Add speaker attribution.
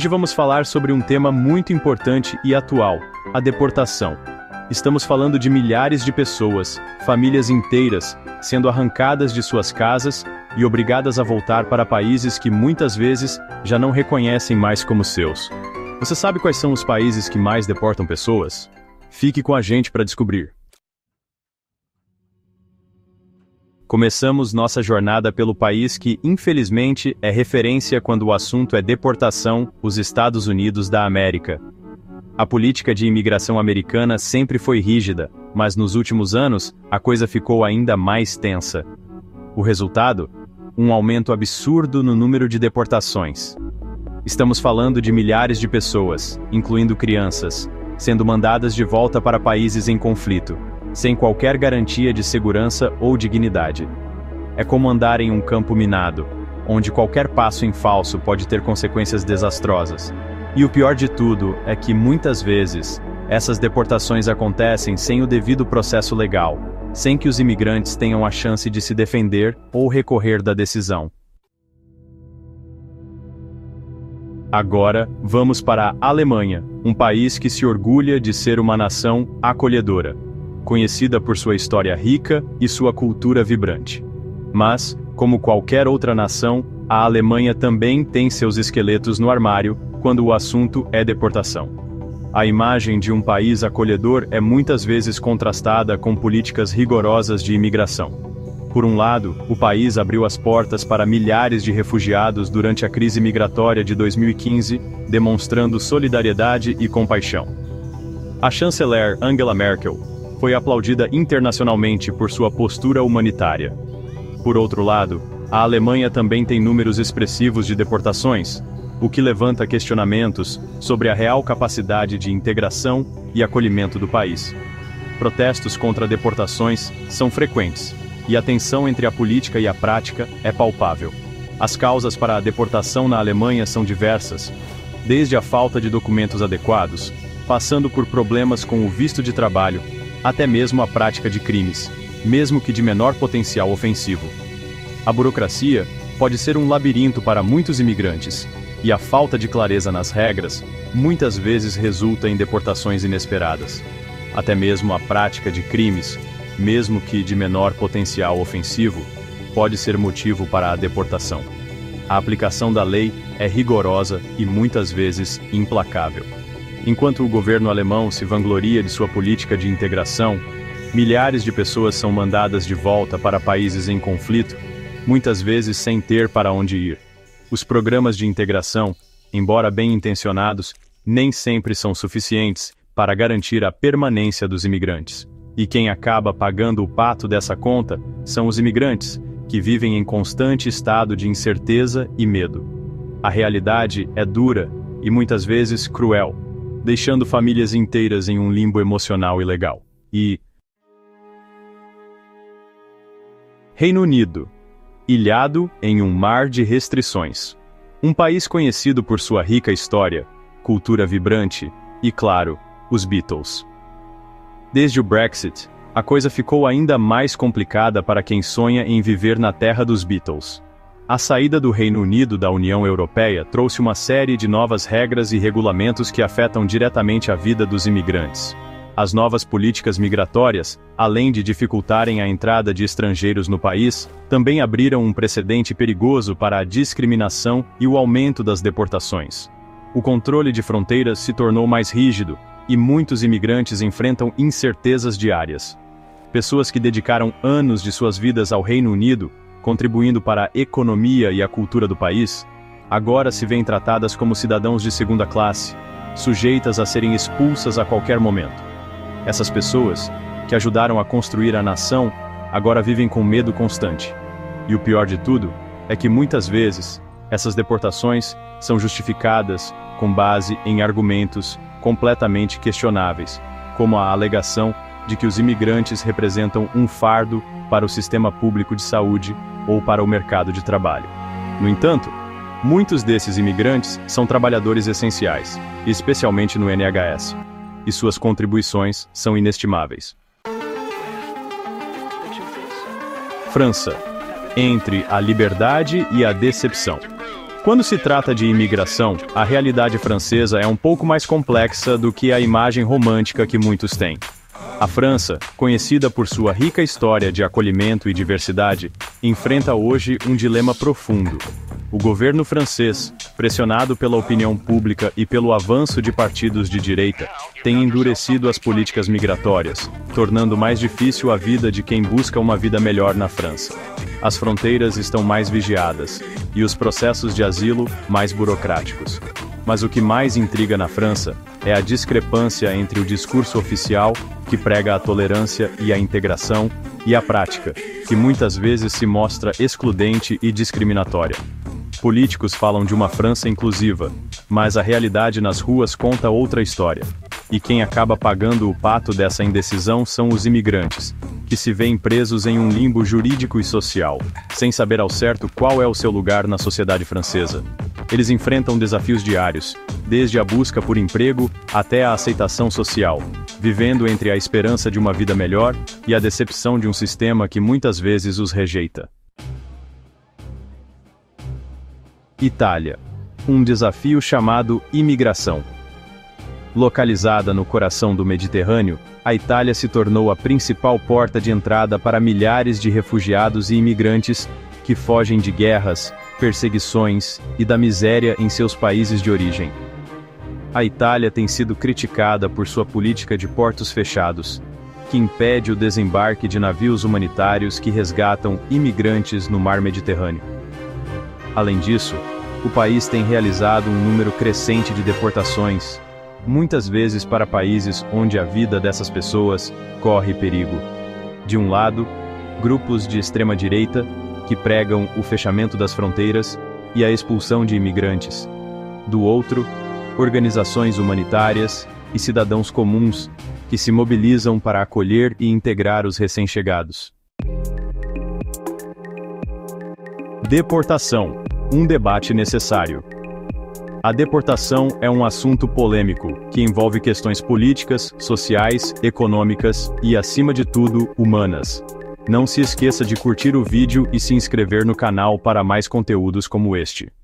Speaker 1: Hoje vamos falar sobre um tema muito importante e atual, a deportação. Estamos falando de milhares de pessoas, famílias inteiras, sendo arrancadas de suas casas e obrigadas a voltar para países que muitas vezes já não reconhecem mais como seus. Você sabe quais são os países que mais deportam pessoas? Fique com a gente para descobrir. Começamos nossa jornada pelo país que, infelizmente, é referência quando o assunto é deportação, os Estados Unidos da América. A política de imigração americana sempre foi rígida, mas nos últimos anos, a coisa ficou ainda mais tensa. O resultado? Um aumento absurdo no número de deportações. Estamos falando de milhares de pessoas, incluindo crianças, sendo mandadas de volta para países em conflito, sem qualquer garantia de segurança ou dignidade. É como andar em um campo minado, onde qualquer passo em falso pode ter consequências desastrosas. E o pior de tudo é que, muitas vezes, essas deportações acontecem sem o devido processo legal, sem que os imigrantes tenham a chance de se defender ou recorrer da decisão. Agora, vamos para a Alemanha, um país que se orgulha de ser uma nação acolhedora, conhecida por sua história rica e sua cultura vibrante. Mas, como qualquer outra nação, a Alemanha também tem seus esqueletos no armário quando o assunto é deportação. A imagem de um país acolhedor é muitas vezes contrastada com políticas rigorosas de imigração. Por um lado, o país abriu as portas para milhares de refugiados durante a crise migratória de 2015, demonstrando solidariedade e compaixão. A chanceler Angela Merkel foi aplaudida internacionalmente por sua postura humanitária. Por outro lado, a Alemanha também tem números expressivos de deportações, o que levanta questionamentos sobre a real capacidade de integração e acolhimento do país. Protestos contra deportações são frequentes, e a tensão entre a política e a prática é palpável. As causas para a deportação na Alemanha são diversas, desde a falta de documentos adequados, passando por problemas com o visto de trabalho, até mesmo a prática de crimes, mesmo que de menor potencial ofensivo. A burocracia pode ser um labirinto para muitos imigrantes, e a falta de clareza nas regras muitas vezes resulta em deportações inesperadas. Até mesmo a prática de crimes, mesmo que de menor potencial ofensivo, pode ser motivo para a deportação. A aplicação da lei é rigorosa e muitas vezes implacável. Enquanto o governo alemão se vangloria de sua política de integração, milhares de pessoas são mandadas de volta para países em conflito, muitas vezes sem ter para onde ir. Os programas de integração, embora bem intencionados, nem sempre são suficientes para garantir a permanência dos imigrantes. E quem acaba pagando o pato dessa conta são os imigrantes, que vivem em constante estado de incerteza e medo. A realidade é dura e muitas vezes cruel, deixando famílias inteiras em um limbo emocional ilegal. Reino Unido, ilhado em um mar de restrições. Um país conhecido por sua rica história, cultura vibrante e, claro, os Beatles. Desde o Brexit, a coisa ficou ainda mais complicada para quem sonha em viver na terra dos Beatles. A saída do Reino Unido da União Europeia trouxe uma série de novas regras e regulamentos que afetam diretamente a vida dos imigrantes. As novas políticas migratórias, além de dificultarem a entrada de estrangeiros no país, também abriram um precedente perigoso para a discriminação e o aumento das deportações. O controle de fronteiras se tornou mais rígido, e muitos imigrantes enfrentam incertezas diárias. Pessoas que dedicaram anos de suas vidas ao Reino Unido, contribuindo para a economia e a cultura do país, agora se veem tratadas como cidadãos de segunda classe, sujeitas a serem expulsas a qualquer momento. Essas pessoas, que ajudaram a construir a nação, agora vivem com medo constante. E o pior de tudo é que muitas vezes, essas deportações são justificadas com base em argumentos completamente questionáveis, como a alegação de que os imigrantes representam um fardo para o sistema público de saúde ou para o mercado de trabalho. No entanto, muitos desses imigrantes são trabalhadores essenciais, especialmente no NHS, e suas contribuições são inestimáveis. França, entre a liberdade e a decepção. Quando se trata de imigração, a realidade francesa é um pouco mais complexa do que a imagem romântica que muitos têm. A França, conhecida por sua rica história de acolhimento e diversidade, enfrenta hoje um dilema profundo. O governo francês, pressionado pela opinião pública e pelo avanço de partidos de direita, tem endurecido as políticas migratórias, tornando mais difícil a vida de quem busca uma vida melhor na França. As fronteiras estão mais vigiadas, e os processos de asilo mais burocráticos. Mas o que mais intriga na França é a discrepância entre o discurso oficial, que prega a tolerância e a integração, e a prática, que muitas vezes se mostra excludente e discriminatória. Políticos falam de uma França inclusiva, mas a realidade nas ruas conta outra história. E quem acaba pagando o pato dessa indecisão são os imigrantes, que se veem presos em um limbo jurídico e social, sem saber ao certo qual é o seu lugar na sociedade francesa. Eles enfrentam desafios diários, desde a busca por emprego até a aceitação social, vivendo entre a esperança de uma vida melhor e a decepção de um sistema que muitas vezes os rejeita. Itália. Um desafio chamado imigração. Localizada no coração do Mediterrâneo, a Itália se tornou a principal porta de entrada para milhares de refugiados e imigrantes que fogem de guerras, perseguições e da miséria em seus países de origem. A Itália tem sido criticada por sua política de portos fechados, que impede o desembarque de navios humanitários que resgatam imigrantes no mar Mediterrâneo. Além disso, o país tem realizado um número crescente de deportações, muitas vezes para países onde a vida dessas pessoas corre perigo. De um lado, grupos de extrema-direita, que pregam o fechamento das fronteiras e a expulsão de imigrantes. Do outro, organizações humanitárias e cidadãos comuns, que se mobilizam para acolher e integrar os recém-chegados. Deportação, um debate necessário. A deportação é um assunto polêmico, que envolve questões políticas, sociais, econômicas e, acima de tudo, humanas. Não se esqueça de curtir o vídeo e se inscrever no canal para mais conteúdos como este.